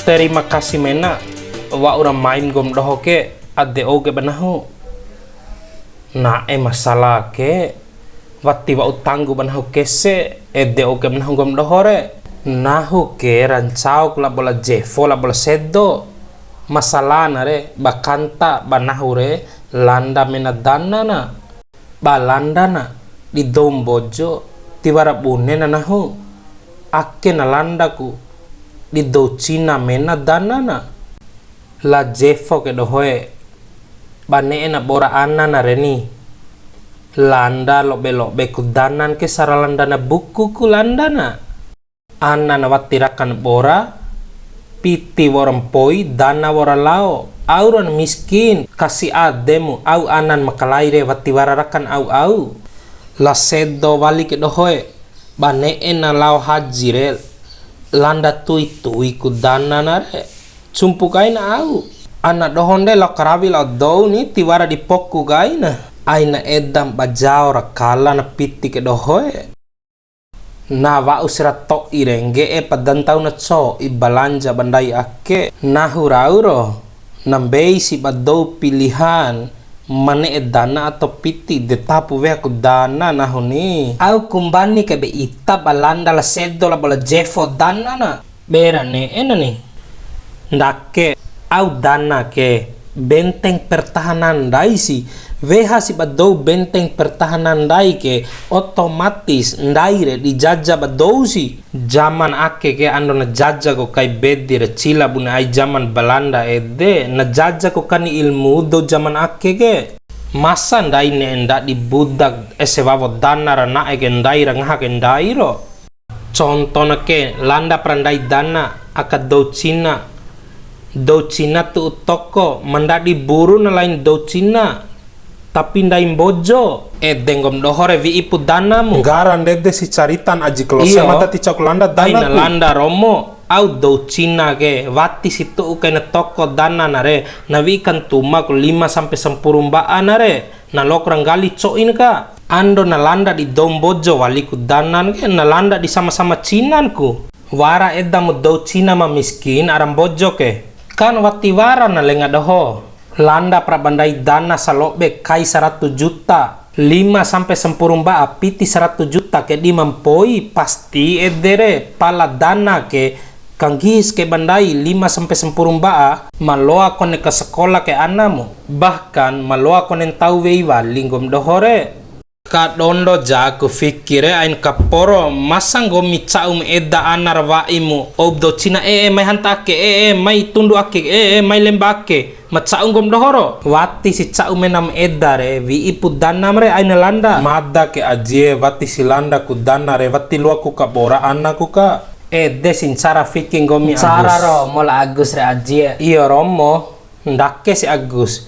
Terima kasih mena wa orang main gom doho ke ade oge banahu. Na masalah ke wati wa utanggu banahu kese ede oge banahu gom doho re. Nahu ke rancau la bola jefo la bola seddo. Masalah na re bakanta banahu re landa mena dana na. Balanda na di dombojo tiwara bune na nahu. Ake na landa ku di do Cina mena dana na. La jefo ke dohoe bane na bora ana na reni. Landa lobe ku danan ke saralanda na buku ku landa na. Ana na watirakan bora piti warang poi dana wara lao. Auran miskin kasih ademu au anan makalaire watiwararakan au. La sedo wali ke dohoe bane na lao haji re. Landa tui ku dana na re. Sumpu kaina au. Ana dohonde la karawi la dou ni tiwara di poku gaina. Aina edam bajao rakala na piti ke dohoe. Na wa usra to irenge padantau na co ibalanja bandai ake. Nahu rauro nambei si badou pilihan mane dana atau piti detapu we aku dana nahuni. Au kumbani ke be ita balanda la sedo la bola jefo dana na. Berane ena ni. Ndake au dana ke benteng pertahanan dai si. Weha si badou benteng pertahanan dai ke otomatis ndai re dijajah badou si. Zaman ake ke ando na jajah ko kai bedi re cila buna ai zaman Belanda ede na jajah ko kani ilmu do zaman ake ke. Masa ndai ne ndak di budak esewawo dana ra na eke ndai ra ngaha ke ndai ro. Contoh na ke landa prandai dana aka do Cina. Do Cina tu toko mandadi buru na lain do Cina. Tapi ndai bojo dengom dohore vi ipu danamu garan dede si caritan aji klose mata ti cok landa dana na landa romo au do Cina ke wati situ kena toko dana nare na vi kan tuma ku 5 sampai 10 mbaan nare na lokrang gali coin ka ando na landa di dom bojo wali ku danan ke na landa di sama-sama Cinan ku wara edamu do Cina ma miskin aram bojo ke kan wati wara na lenga doho. Landa prabandai dana salobe kai 100 juta 5 sampai 10 mbaa piti 100 juta ke di mampoi pasti edere pala dana ke kanggis ke bandai 5 sampai 10 mbaa maloa kone ke sekolah ke anamu bahkan maloa kone tau weiwa linggom dohore ka dondo jago fikire ain kaporo masang gomi caum eda anar waimu obdo Cina mai hantake mai tundu ake mai lembake macaung gom dohoro wati si caum menam eda re vi ipu dana re aina landa mada ke ajie wati si landa ku dana re wati lua ku ka bora anaku ka desin cara fiking gomi cara ro mola Agus re ajie iya romo ndake si Agus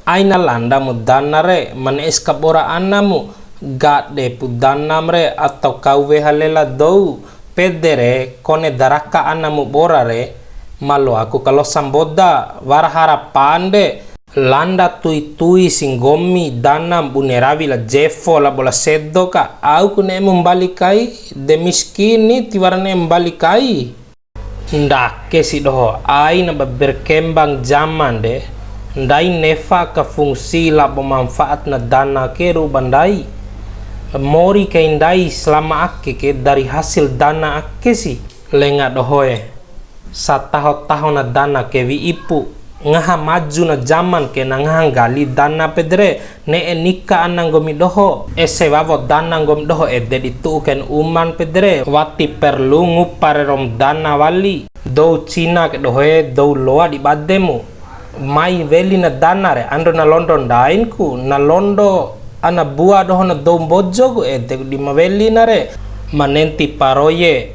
aina landa mu dana re manes ka bora anamu gak de pudana mre atau kau halela dou pedere kone daraka anamu bora re malo aku kalau samboda war harapan de landa tui singgomi danam bunerawi la jefo la bola seddo ka au kune membalikai de miskini tiwarane membalikai ndake si doho aina berkembang zaman de ndai nefa ke fungsi la bermanfaat na dana ke bandai mori kaindai selama ake ke dari hasil dana ake si lenga dohoe sataho na dana ke vi ipu ngaha maju na zaman ke na ngaha gali dana pedre ne nikah anang gomi doho wawo dana gom doho de ditu ken uman pedre wati perlu ngupare rom dana wali do Cina ke dohoe do loa di bademu mai veli na dana re ando na London dainku na londo ana buah doho na dom bojo di maweli nare manenti paroye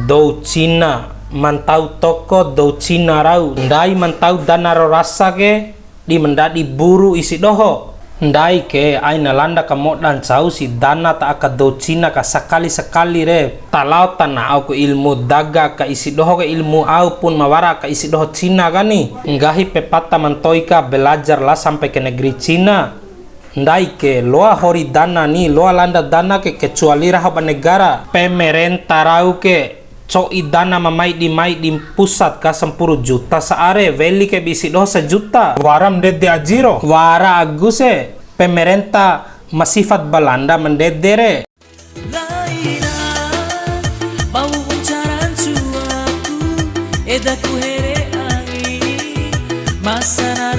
do Cina mantau toko do Cina rau ndai mantau dana ro rasa ke di mendadi buru isi doho ndai ke aina landa kamodan cau si dana ta aka do Cina ka sekali re talau tanah au ke ilmu daga ka isi doho ke ilmu au pun mawara ka isi doho Cina kani ngahi pepata mantoika belajar lah sampai ke negeri Cina ndai ke loa hori dana ni loa landa dana ke kecuali rahab negara pemerintah rau ke Coi dana mamai di pusat ka 10 juta saare veli ke bisi doh 1 juta. Waram dedde ajiro. Wara Agus pemerintah masifat Belanda mendedere. Laila mau pacaran suaku edaku here ai masana